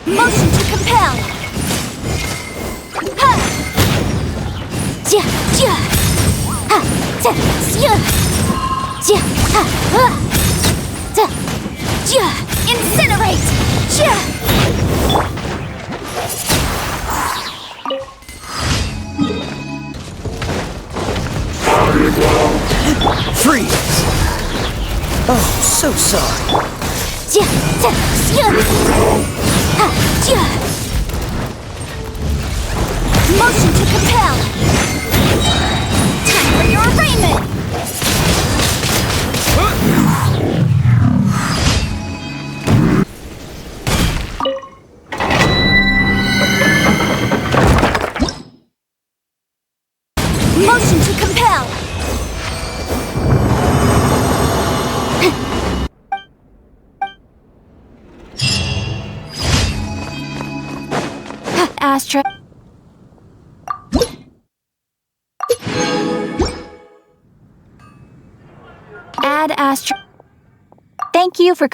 Motion to compel. Incinerate. Freeze! Oh, so sorry. Motion to compel. Time for your arraignment. Motion to compel. Astra. Add Astra. Thank you for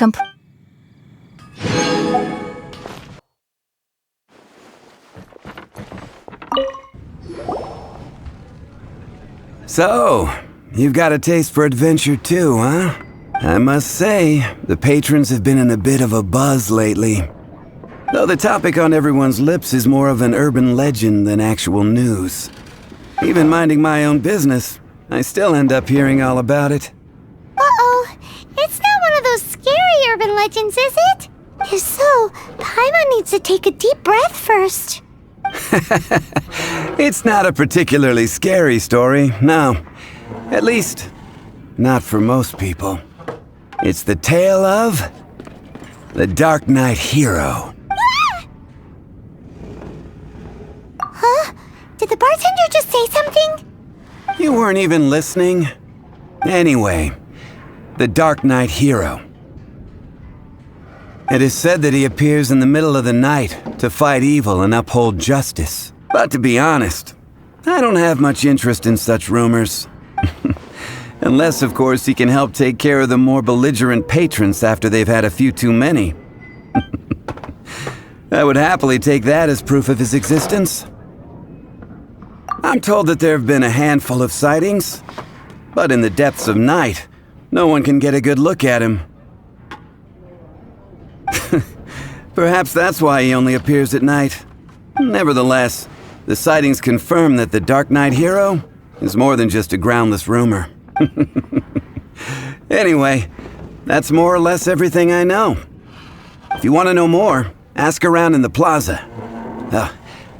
So, you've got a taste for adventure too, huh? I must say, the patrons have been in a bit of a buzz lately. Though the topic on everyone's lips is more of an urban legend than actual news. Even minding my own business, I still end up hearing all about it. Uh-oh. It's not one of those scary urban legends, is it? If so, Paimon needs to take a deep breath first. It's not a particularly scary story, no. At least, not for most people. It's the tale of the Dark Knight Hero. Huh? Did the bartender just say something? You weren't even listening? Anyway, the Dark Knight Hero. It is said that he appears in the middle of the night to fight evil and uphold justice. But to be honest, I don't have much interest in such rumors. Unless, of course, he can help take care of the more belligerent patrons after they've had a few too many. I would happily take that as proof of his existence. I'm told that there have been a handful of sightings, but in the depths of night, no one can get a good look at him. Perhaps that's why he only appears at night. Nevertheless, the sightings confirm that the Dark Knight Hero is more than just a groundless rumor. Anyway, that's more or less everything I know. If you want to know more, ask around in the plaza.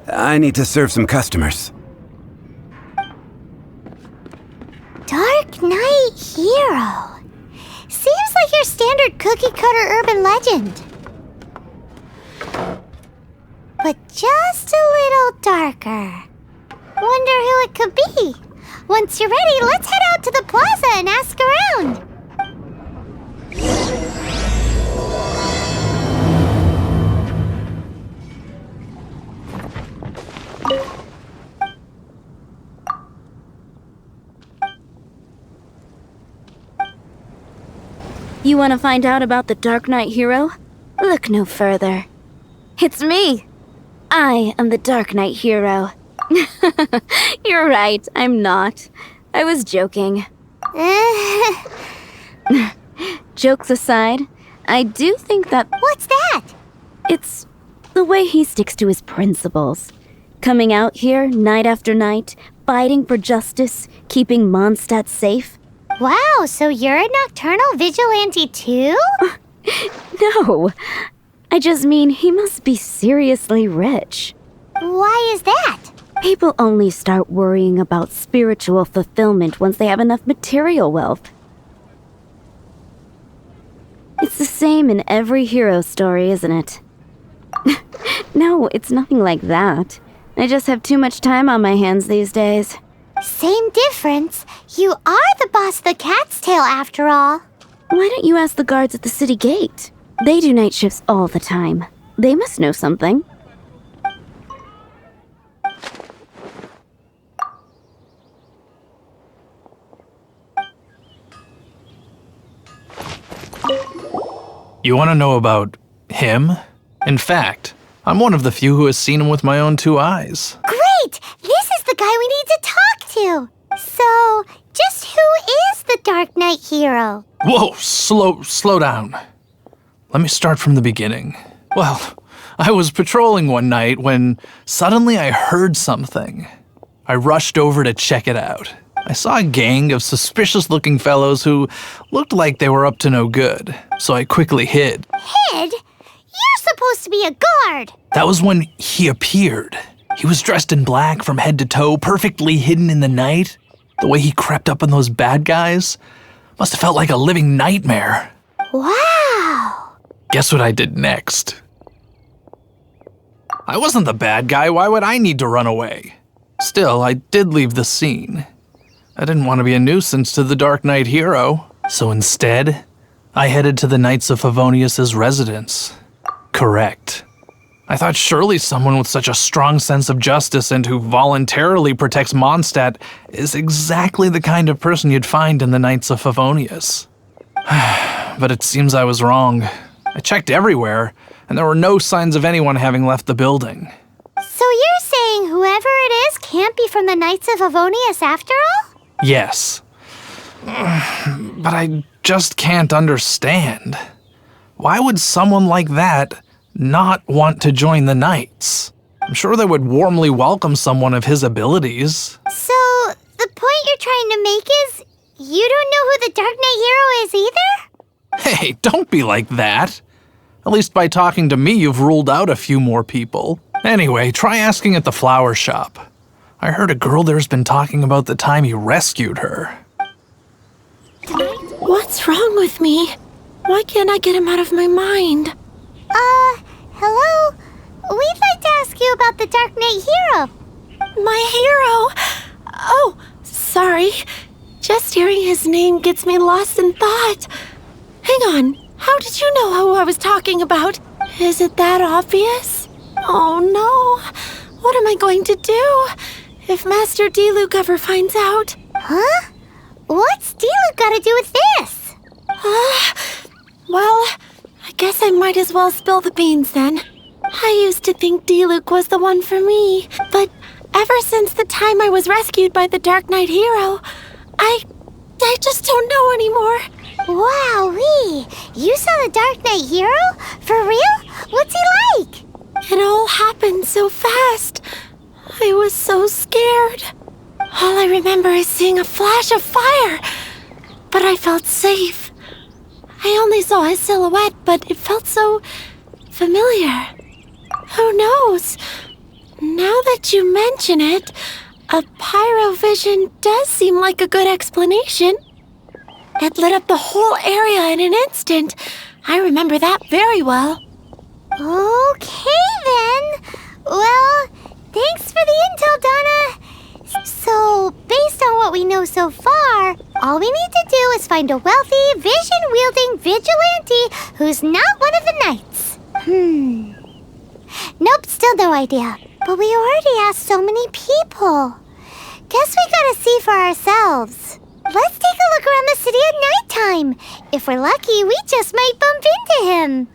I need to serve some customers. Dark Knight Hero. Seems like your standard cookie-cutter urban legend. But just a little darker. Wonder who it could be. Once you're ready, let's head out to the plaza and ask around. You want to find out about the Dark Knight Hero? Look no further. It's me! I am the Dark Knight Hero. You're right, I'm not. I was joking. Jokes aside, I do think that... What's that? It's the way he sticks to his principles. Coming out here night after night, fighting for justice, keeping Mondstadt safe. Wow, so you're a nocturnal vigilante too? No, I just mean he must be seriously rich. Why is that? People only start worrying about spiritual fulfillment once they have enough material wealth. It's the same in every hero story, isn't it? No, it's nothing like that. I just have too much time on my hands these days. Same difference. You are the boss of the Cat's Tail after all. Why don't you ask the guards at the city gate? They do night shifts all the time. They must know something. You want to know about him? In fact, I'm one of the few who has seen him with my own 2 eyes. Great! This is the guy we need to talk to. So, just who is the Dark Knight hero? Whoa, slow down. Let me start from the beginning. Well, I was patrolling one night when suddenly I heard something. I rushed over to check it out. I saw a gang of suspicious-looking fellows who looked like they were up to no good, so I quickly hid. Hid? You're supposed to be a guard. That was when he appeared. He was dressed in black from head to toe, perfectly hidden in the night. The way he crept up on those bad guys must have felt like a living nightmare. Wow. Guess what I did next? I wasn't the bad guy. Why would I need to run away? Still, I did leave the scene. I didn't want to be a nuisance to the Dark Knight hero, so instead, I headed to the Knights of Favonius' residence. Correct. I thought surely someone with such a strong sense of justice and who voluntarily protects Mondstadt is exactly the kind of person you'd find in the Knights of Favonius. But it seems I was wrong. I checked everywhere, and there were no signs of anyone having left the building. So you're saying whoever it is can't be from the Knights of Favonius after all? Yes. But I just can't understand. Why would someone like that not want to join the Knights? I'm sure they would warmly welcome someone of his abilities. So, the point you're trying to make is you don't know who the Dark Knight hero is either? Hey, don't be like that. At least by talking to me, you've ruled out a few more people. Anyway, try asking at the flower shop. I heard a girl there's been talking about the time you rescued her. What's wrong with me? Why can't I get him out of my mind? Hello? We'd like to ask you about the Dark Knight hero. My hero! Oh, sorry. Just hearing his name gets me lost in thought. Hang on, how did you know who I was talking about? Is it that obvious? Oh no, what am I going to do if Master D-Luke ever finds out? Huh? What's D-Luke got to do with this? Well, I guess I might as well spill the beans then. I used to think D-Luke was the one for me, but ever since the time I was rescued by the Dark Knight hero, I just don't know anymore. Wowee! You saw the Dark Knight hero? For real? What's he like? It all happened so fast. I was so scared. All I remember is seeing a flash of fire, but I felt safe. I only saw his silhouette, but it felt so familiar. Who knows? Now that you mention it, a pyrovision does seem like a good explanation. It lit up the whole area in an instant. I remember that very well. Okay then. Well, thanks for the intel, Donna. So, based on what we know so far, all we need to do is find a wealthy, vision-wielding vigilante who's not one of the knights. Nope, still no idea. But we already asked so many people. Guess we gotta see for ourselves. Let's take a look around the city at nighttime. If we're lucky, we just might bump into him.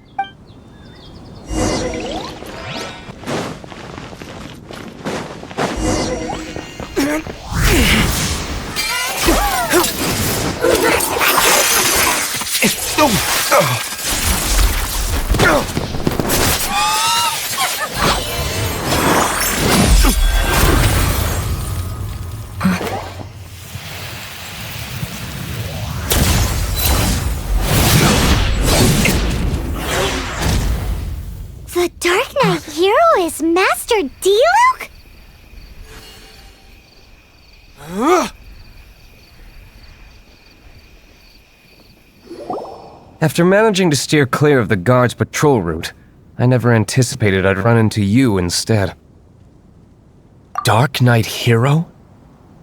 The Dark Knight hero is Master Diluc? After managing to steer clear of the guard's patrol route, I never anticipated I'd run into you instead. Dark Knight hero?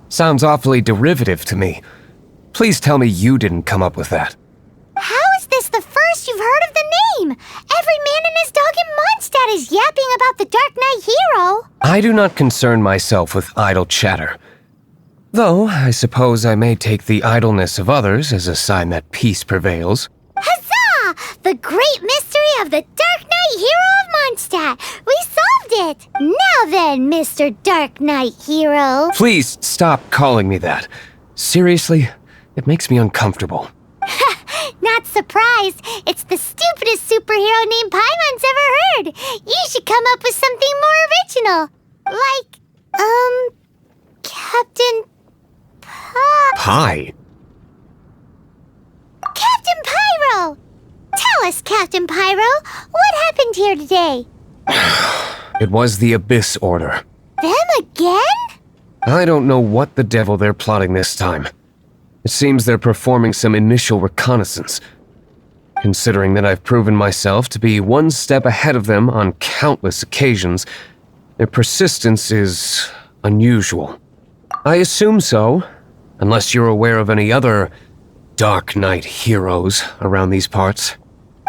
Sounds awfully derivative to me. Please tell me you didn't come up with that. How is this the first you've heard of the name? Every man and his dog in Mondstadt is yapping about the Dark Knight hero. I do not concern myself with idle chatter. Though, I suppose I may take the idleness of others as a sign that peace prevails. Huzzah! The great mystery of the Dark Knight hero of Mondstadt. We solved it. Now then, Mr. Dark Knight hero. Please stop calling me that. Seriously, it makes me uncomfortable. Not surprised. It's the stupidest superhero name Paimon's ever heard. You should come up with something more original. Like, Captain Pie? Captain Pyro! Tell us, Captain Pyro, what happened here today? It was the Abyss Order. Them again? I don't know what the devil they're plotting this time. It seems they're performing some initial reconnaissance. Considering that I've proven myself to be one step ahead of them on countless occasions, their persistence is unusual. I assume so, unless you're aware of any other Dark Knight heroes around these parts.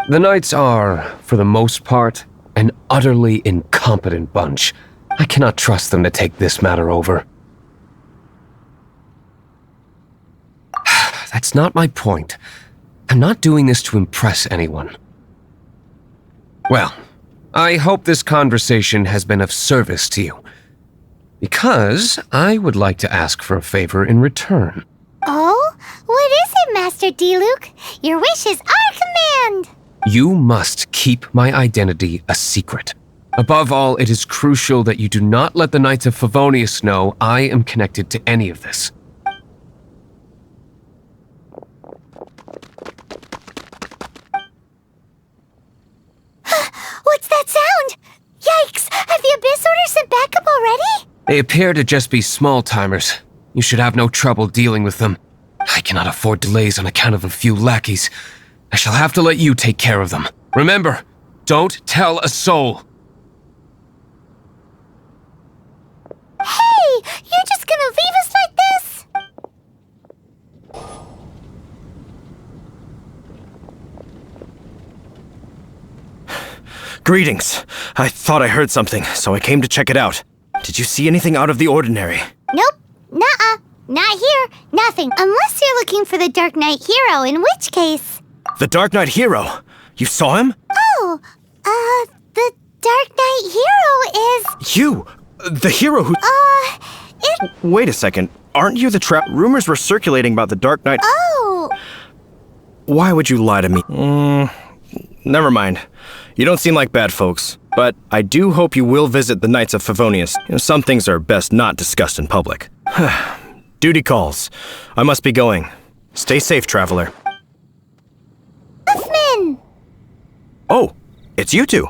The Knights are, for the most part, an utterly incompetent bunch. I cannot trust them to take this matter over. That's not my point. I'm not doing this to impress anyone. Well, I hope this conversation has been of service to you. Because I would like to ask for a favor in return. Oh? What is it, Master Diluc? Your wish is our command! You must keep my identity a secret. Above all, it is crucial that you do not let the Knights of Favonius know I am connected to any of this. What's that sound? Yikes! Have the Abyss Order sent backup already? They appear to just be small-timers. You should have no trouble dealing with them. I cannot afford delays on account of a few lackeys. I shall have to let you take care of them. Remember, don't tell a soul. Hey! You're just gonna leave us like this? Greetings. I thought I heard something, so I came to check it out. Did you see anything out of the ordinary? Nope. Nuh-uh. Not here. Nothing. Unless you're looking for the Dark Knight hero, in which case... The Dark Knight hero? You saw him? Oh, the Dark Knight hero is... You! The hero who... it... Wait a second. Aren't you the trap? Rumors were circulating about the Dark Knight... Oh! Why would you lie to me? Never mind. You don't seem like bad folks. But I do hope you will visit the Knights of Favonius. Some things are best not discussed in public. Duty calls. I must be going. Stay safe, traveler. Huffman! Oh, it's you two.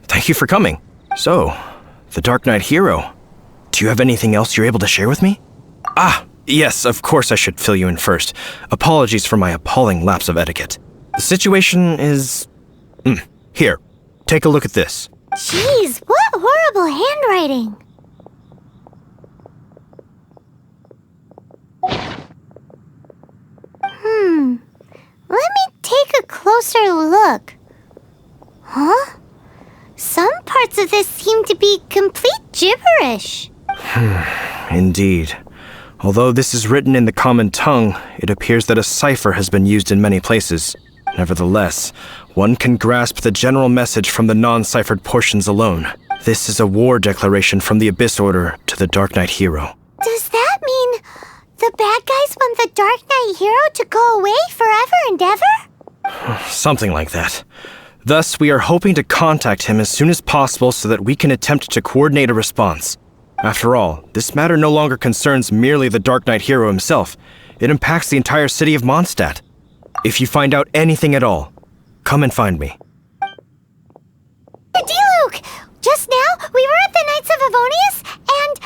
Thank you for coming. So, the Dark Knight hero. Do you have anything else you're able to share with me? Ah, yes, of course I should fill you in first. Apologies for my appalling lapse of etiquette. The situation is... Here, take a look at this. Jeez, what horrible handwriting. Let me take a closer look. Huh? Some parts of this seem to be complete gibberish. Indeed. Although this is written in the common tongue, it appears that a cipher has been used in many places. Nevertheless, one can grasp the general message from the non-ciphered portions alone. This is a war declaration from the Abyss Order to the Dark Knight hero. Does that mean the bad guys want the Dark Knight hero to go away forever and ever? Something like that. Thus, we are hoping to contact him as soon as possible so that we can attempt to coordinate a response. After all, this matter no longer concerns merely the Dark Knight hero himself. It impacts the entire city of Mondstadt. If you find out anything at all, come and find me. Deal D-Luke! Just now, we were at the Knights of Avonius, and...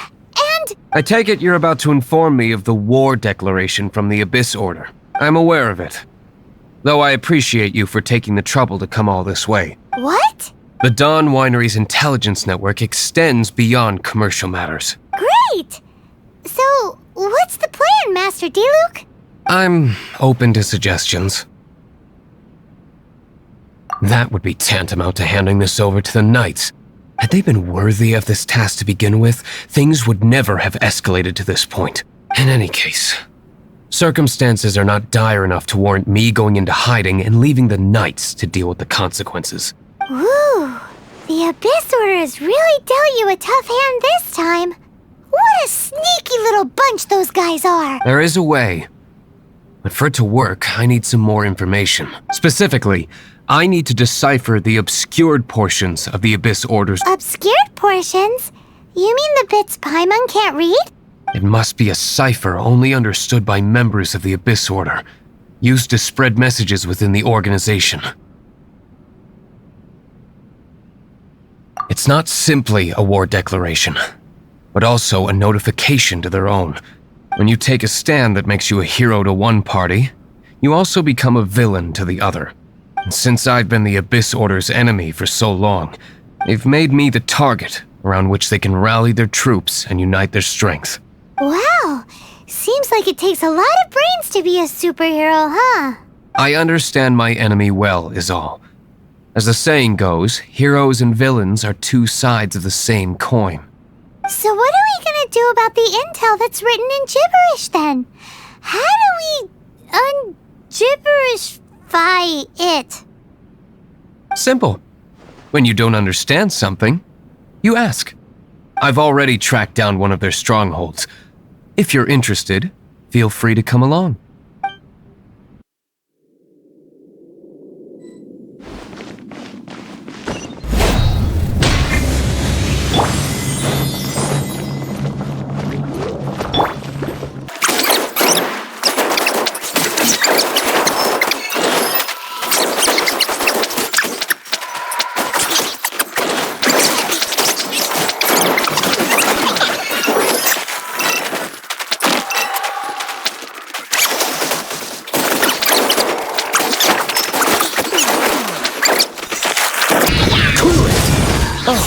I take it you're about to inform me of the war declaration from the Abyss Order. I'm aware of it. Though I appreciate you for taking the trouble to come all this way. What? The Dawn Winery's intelligence network extends beyond commercial matters. Great! So, what's the plan, Master D-Luke? I'm open to suggestions. That would be tantamount to handing this over to the Knights. Had they been worthy of this task to begin with, things would never have escalated to this point. In any case, circumstances are not dire enough to warrant me going into hiding and leaving the Knights to deal with the consequences. Ooh, the Abyss Order has really dealt you a tough hand this time. What a sneaky little bunch those guys are! There is a way. But for it to work, I need some more information. Specifically, I need to decipher the obscured portions of the Abyss Order's... Obscured portions? You mean the bits Paimon can't read? It must be a cipher only understood by members of the Abyss Order, used to spread messages within the organization. It's not simply a war declaration, but also a notification to their own. When you take a stand that makes you a hero to one party, you also become a villain to the other. And since I've been the Abyss Order's enemy for so long, they've made me the target around which they can rally their troops and unite their strength. Wow, seems like it takes a lot of brains to be a superhero, huh? I understand my enemy well, is all. As the saying goes, heroes and villains are two sides of the same coin. So what are we gonna do about the intel that's written in gibberish then? How do we un-gibberishify it? Simple. When you don't understand something, you ask. I've already tracked down one of their strongholds. If you're interested, feel free to come along.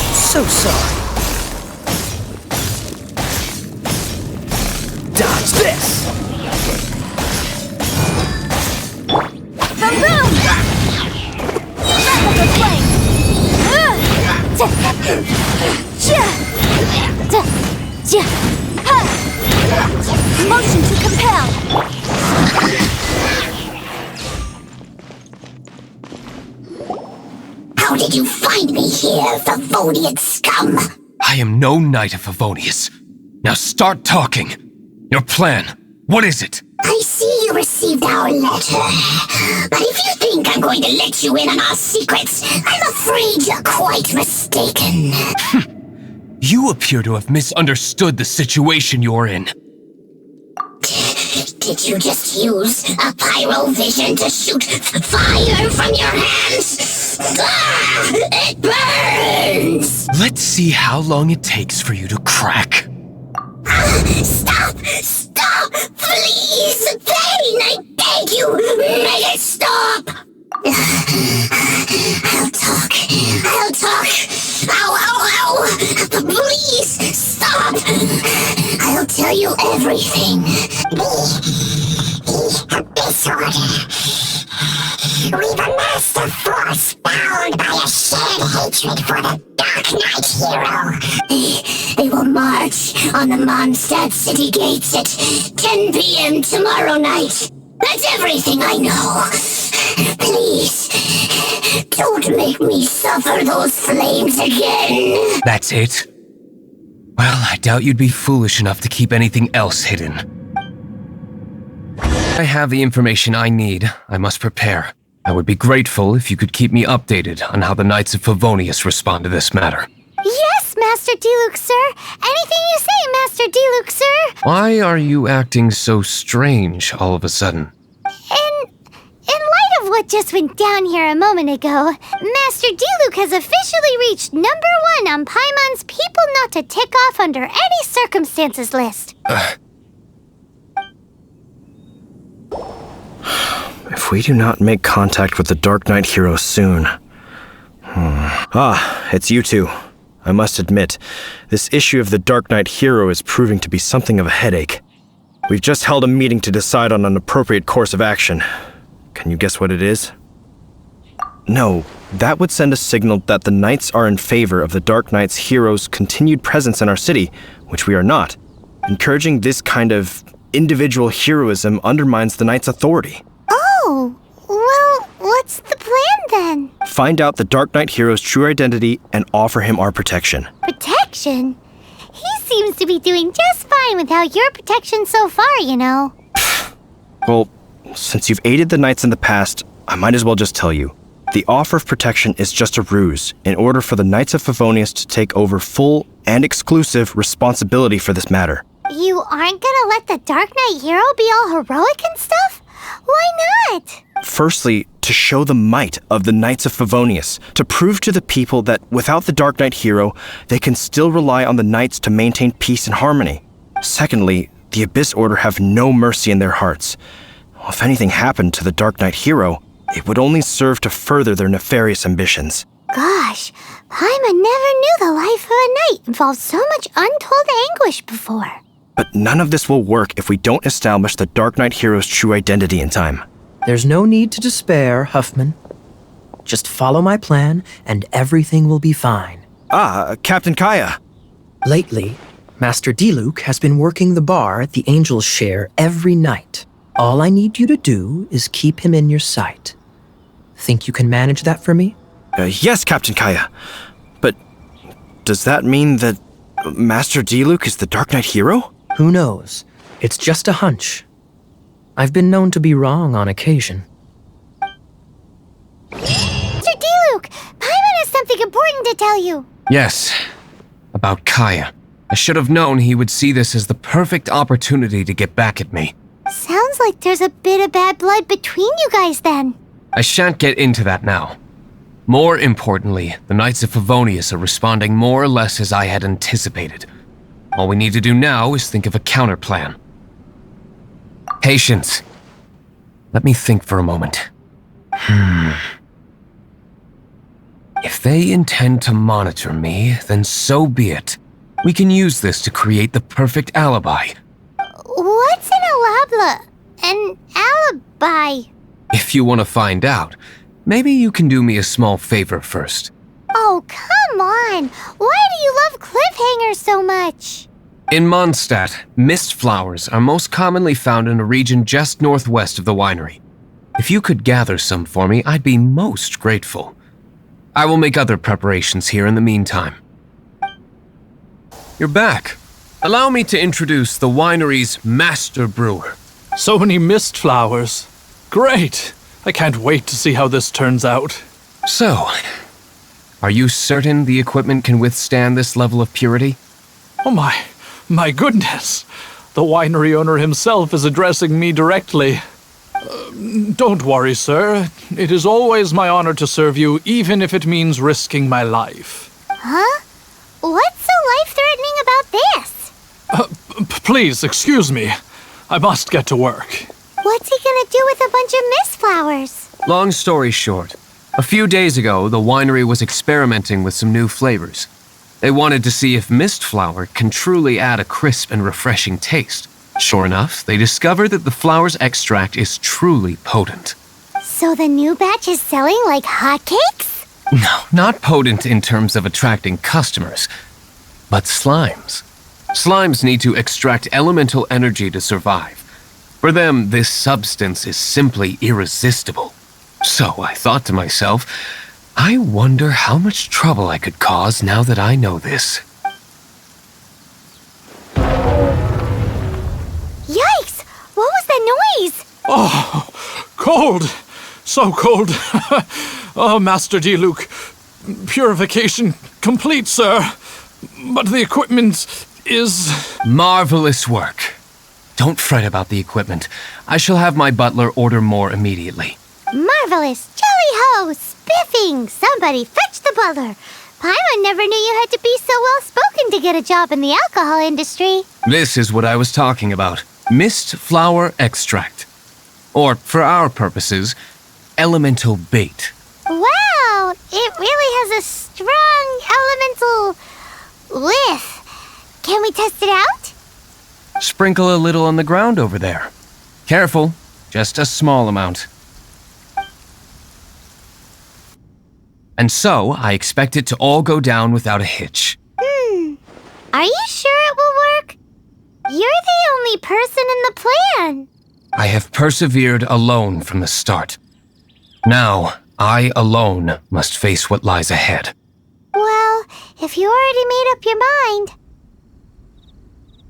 So sorry. Dodge this! Boom! Replica flame! Motion to compel! How did you find me here, Favonian scum? I am no Knight of Favonius. Now start talking. Your plan, what is it? I see you received our letter. But if you think I'm going to let you in on our secrets, I'm afraid you're quite mistaken. You appear to have misunderstood the situation you're in. Did you just use a pyrovision to shoot fire from your hands? Ah, it burns! Let's see how long it takes for you to crack. Stop! Stop! Please! Thane, I beg you! Make it stop! I'll talk. I'll talk. Ow, ow, ow! Please, stop! I'll tell you everything. The Abyss Order. We've amassed a force bound by a shared hatred for the Dark Knight hero. They will march on the Mondstadt city gates at 10 p.m. tomorrow night. That's everything I know. Please, don't make me suffer those flames again. That's it? Well, I doubt you'd be foolish enough to keep anything else hidden. I have the information I need. I must prepare. I would be grateful if you could keep me updated on how the Knights of Favonius respond to this matter. Yes, Master D-Luke, sir. Anything you say, Master D-Luke, sir. Why are you acting so strange all of a sudden? light of what just went down here a moment ago, Master Diluc has officially reached #1 on Paimon's people not to tick off under any circumstances list. If we do not make contact with the Dark Knight hero soon... Ah, it's you two. I must admit, this issue of the Dark Knight hero is proving to be something of a headache. We've just held a meeting to decide on an appropriate course of action. Can you guess what it is? No, that would send a signal that the Knights are in favor of the Dark Knight's hero's continued presence in our city, which we are not. Encouraging this kind of individual heroism undermines the Knights' authority. Oh, well, what's the plan then? Find out the Dark Knight hero's true identity and offer him our protection. Protection? He seems to be doing just fine without your protection so far, you know. Well, since you've aided the Knights in the past, I might as well just tell you. The offer of protection is just a ruse in order for the Knights of Favonius to take over full and exclusive responsibility for this matter. You aren't gonna let the Dark Knight hero be all heroic and stuff? Why not? Firstly, to show the might of the Knights of Favonius, to prove to the people that without the Dark Knight hero, they can still rely on the Knights to maintain peace and harmony. Secondly, the Abyss Order have no mercy in their hearts. If anything happened to the Dark Knight hero, it would only serve to further their nefarious ambitions. Gosh, Paimon never knew the life of a knight involved so much untold anguish before. But none of this will work if we don't establish the Dark Knight hero's true identity in time. There's no need to despair, Huffman. Just follow my plan, and everything will be fine. Captain Kaya. Lately, Master Diluc has been working the bar at the Angel's Share every night. All I need you to do is keep him in your sight. Think you can manage that for me? Yes, Captain Kaya. But does that mean that Master Diluc is the Dark Knight hero? Who knows? It's just a hunch. I've been known to be wrong on occasion. Mr. Diluc, Paimon has something important to tell you. Yes, about Kaya. I should have known he would see this as the perfect opportunity to get back at me. Sounds like there's a bit of bad blood between you guys then. I shan't get into that now. More importantly, the Knights of Favonius are responding more or less as I had anticipated. All we need to do now is think of a counterplan. Patience. Let me think for a moment. If they intend to monitor me, then so be it. We can use this to create the perfect alibi. What's an alabla? An alibi? If you want to find out, maybe you can do me a small favor first. Oh, come on! Why do you love cliffhangers so much? In Mondstadt, mist flowers are most commonly found in a region just northwest of the winery. If you could gather some for me, I'd be most grateful. I will make other preparations here in the meantime. You're back. Allow me to introduce the winery's master brewer. So many mist flowers. Great! I can't wait to see how this turns out. So, are you certain the equipment can withstand this level of purity? Oh my goodness! The winery owner himself is addressing me directly. Don't worry, sir. It is always my honor to serve you, even if it means risking my life. Huh? What's so life-threatening about this? Please, excuse me. I must get to work. What's he gonna do with a bunch of mist flowers? Long story short, a few days ago, the winery was experimenting with some new flavors. They wanted to see if mist flower can truly add a crisp and refreshing taste. Sure enough, they discovered that the flower's extract is truly potent. So the new batch is selling like hotcakes? No, not potent in terms of attracting customers, but slimes. Slimes need to extract elemental energy to survive. For them, this substance is simply irresistible. So I thought to myself, I wonder how much trouble I could cause now that I know this. Yikes! What was that noise? Oh, cold! So cold! Oh, Master Diluc. Purification complete, sir. But the equipment is... Marvelous work. Don't fret about the equipment. I shall have my butler order more immediately. Marvelous! Jolly-ho! Spiffing! Somebody fetch the butler! Paimon never knew you had to be so well-spoken to get a job in the alcohol industry. This is what I was talking about. Mist flower extract. Or, for our purposes, elemental bait. Wow! It really has a strong elemental whiff. Can we test it out? Sprinkle a little on the ground over there. Careful, just a small amount. And so, I expect it to all go down without a hitch. Are you sure it will work? You're the only person in the plan. I have persevered alone from the start. Now, I alone must face what lies ahead. Well, if you already made up your mind.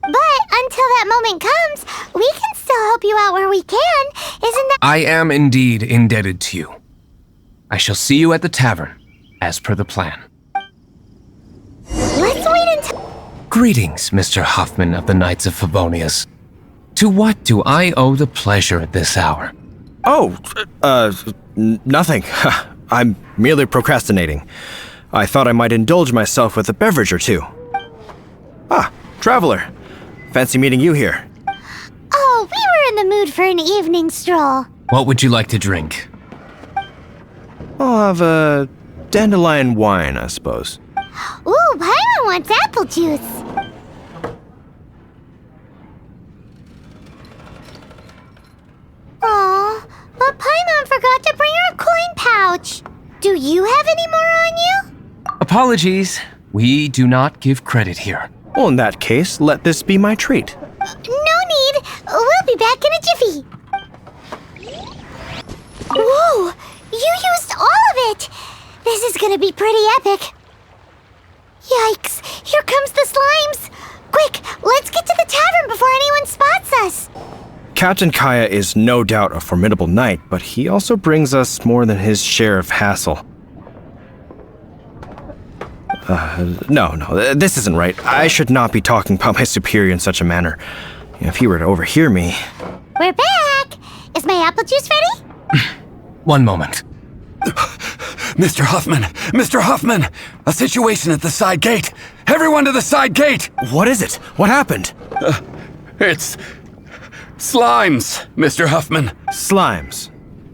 But until that moment comes, we can still help you out where we can. Isn't that— I am indeed indebted to you. I shall see you at the tavern, as per the plan. Let's wait until— Greetings, Mr. Huffman of the Knights of Favonius. To what do I owe the pleasure at this hour? Oh, nothing. I'm merely procrastinating. I thought I might indulge myself with a beverage or two. Ah, traveler. Fancy meeting you here. Oh, we were in the mood for an evening stroll. What would you like to drink? I'll have a dandelion wine, I suppose. Ooh, Paimon wants apple juice. Aw, but Paimon forgot to bring her coin pouch. Do you have any more on you? Apologies. We do not give credit here. Well, in that case, let this be my treat. No need. We'll be back in a jiffy. Whoa! You used all of it! This is gonna be pretty epic. Yikes! Here comes the slimes! Quick, let's get to the tavern before anyone spots us! Captain Kaya is no doubt a formidable knight, but he also brings us more than his share of hassle. No, this isn't right. I should not be talking about my superior in such a manner. If he were to overhear me... We're back! Is my apple juice ready? One moment. Mr. Huffman! Mr. Huffman! A situation at the side gate! Everyone to the side gate! What is it? What happened? It's slimes, Mr. Huffman. Slimes.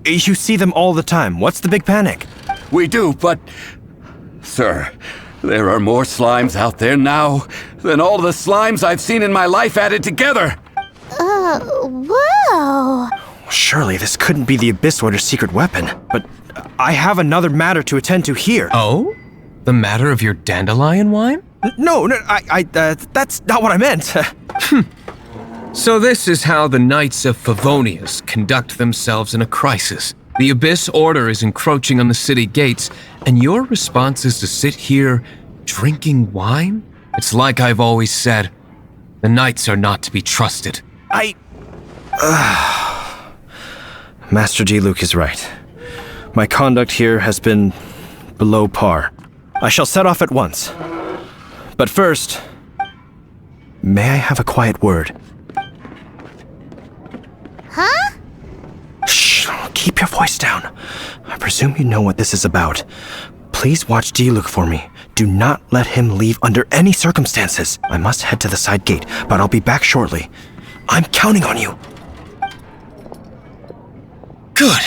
You see them all the time. What's the big panic? We do, but... Sir, there are more slimes out there now than all the slimes I've seen in my life added together. Whoa! Surely this couldn't be the Abyss Order's secret weapon. But I have another matter to attend to here. Oh? The matter of your dandelion wine? No, that's not what I meant. So this is how the Knights of Favonius conduct themselves in a crisis. The Abyss Order is encroaching on the city gates, and your response is to sit here drinking wine? It's like I've always said, the Knights are not to be trusted. Master Diluc is right. My conduct here has been below par. I shall set off at once. But first, may I have a quiet word? Huh? Shh, keep your voice down. I presume you know what this is about. Please watch Diluc for me. Do not let him leave under any circumstances. I must head to the side gate, but I'll be back shortly. I'm counting on you. Good.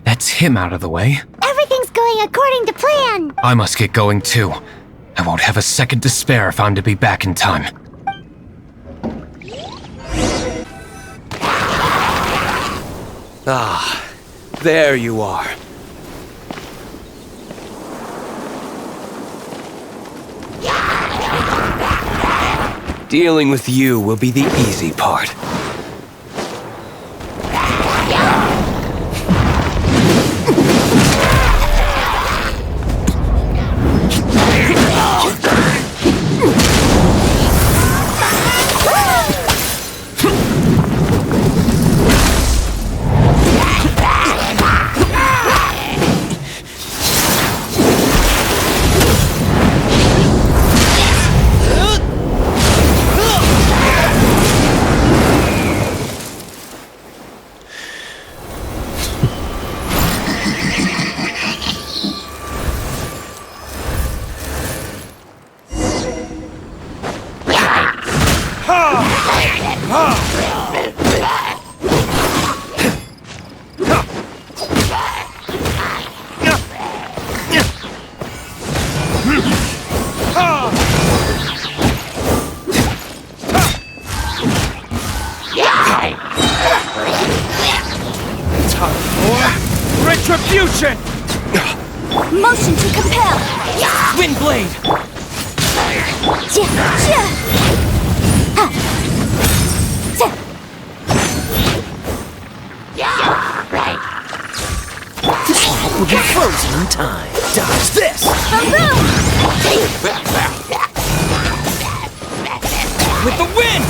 That's him out of the way. Everything's going according to plan. I must get going too. I won't have a second to spare if I'm to be back in time. Ah, there you are. Dealing with you will be the easy part. Retribution! Motion to compel! Windblade! We'll be frozen in time. Dodge this! With the wind!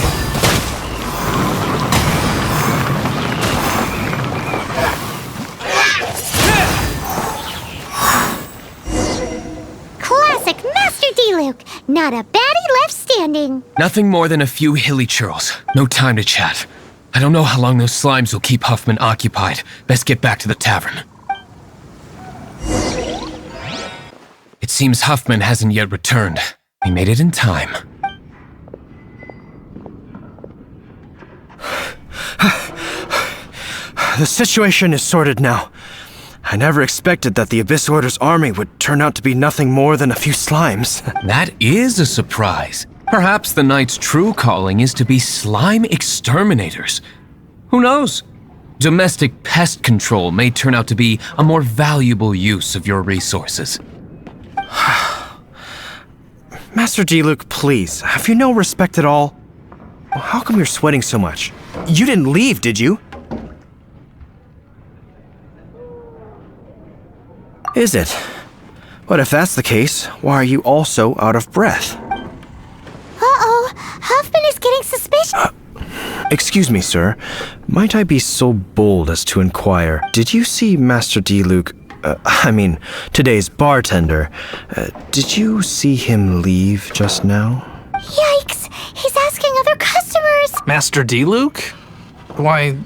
Classic Master D-Luke. Not a baddie left standing. Nothing more than a few hilly churls. No time to chat. I don't know how long those slimes will keep Huffman occupied. Best get back to the tavern. It seems Huffman hasn't yet returned. He made it in time. The situation is sorted now. I never expected that the Abyss Order's army would turn out to be nothing more than a few slimes. That is a surprise. Perhaps the Knight's true calling is to be slime exterminators. Who knows? Domestic pest control may turn out to be a more valuable use of your resources. Master D-Luke, please, have you no respect at all? How come you're sweating so much? You didn't leave, did you? Is it? But if that's the case, why are you also out of breath? Uh-oh, Huffman is getting suspicious. Excuse me, sir. Might I be so bold as to inquire, did you see Master D-Luke, today's bartender, did you see him leave just now? Yikes, he's asking other customers. Master D-Luke? Why,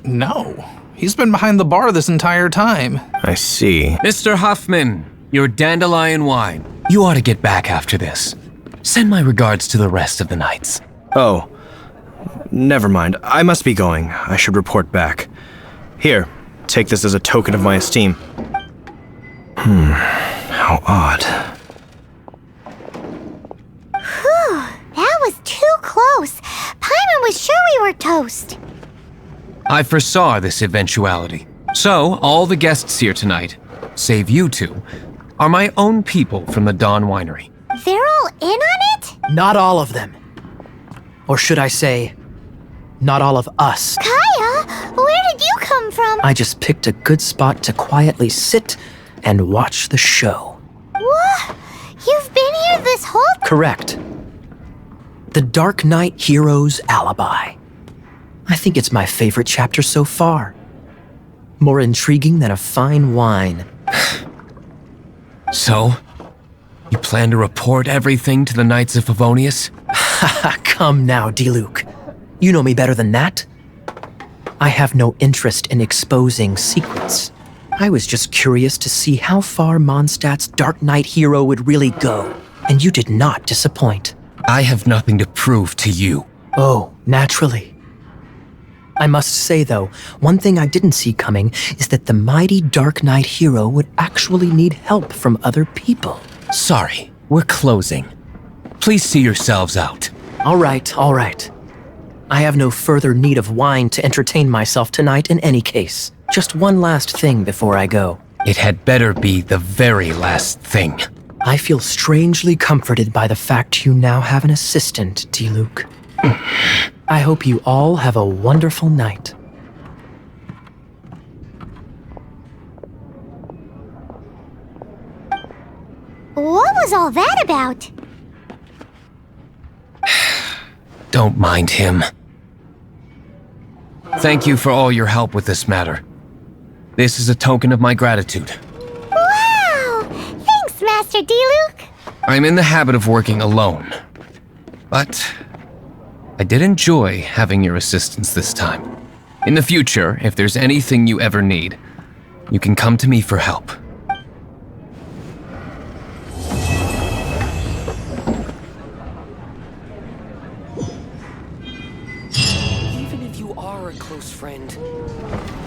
no. He's been behind the bar this entire time. I see. Mr. Huffman, your dandelion wine. You ought to get back after this. Send my regards to the rest of the knights. Oh, never mind. I must be going. I should report back. Here, take this as a token of my esteem. How odd. Whew, that was too close. Paimon was sure we were toast. I foresaw this eventuality. So, all the guests here tonight, save you two, are my own people from the Dawn Winery. They're all in on it? Not all of them. Or should I say, not all of us. Kaya, where did you come from? I just picked a good spot to quietly sit and watch the show. What? You've been here this whole Correct. The Dark Knight Hero's Alibi. I think it's my favorite chapter so far. More intriguing than a fine wine. So, you plan to report everything to the Knights of Favonius? Come now, D-Luke. You know me better than that. I have no interest in exposing secrets. I was just curious to see how far Mondstadt's Dark Knight hero would really go, and you did not disappoint. I have nothing to prove to you. Oh, naturally. I must say, though, one thing I didn't see coming is that the mighty Dark Knight hero would actually need help from other people. Sorry, we're closing. Please see yourselves out. All right. I have no further need of wine to entertain myself tonight in any case. Just one last thing before I go. It had better be the very last thing. I feel strangely comforted by the fact you now have an assistant, D-Luke. I hope you all have a wonderful night. What was all that about? Don't mind him. Thank you for all your help with this matter. This is a token of my gratitude. Wow! Thanks, Master D-Luke. I'm in the habit of working alone, but I did enjoy having your assistance this time. In the future, if there's anything you ever need, you can come to me for help. close friend.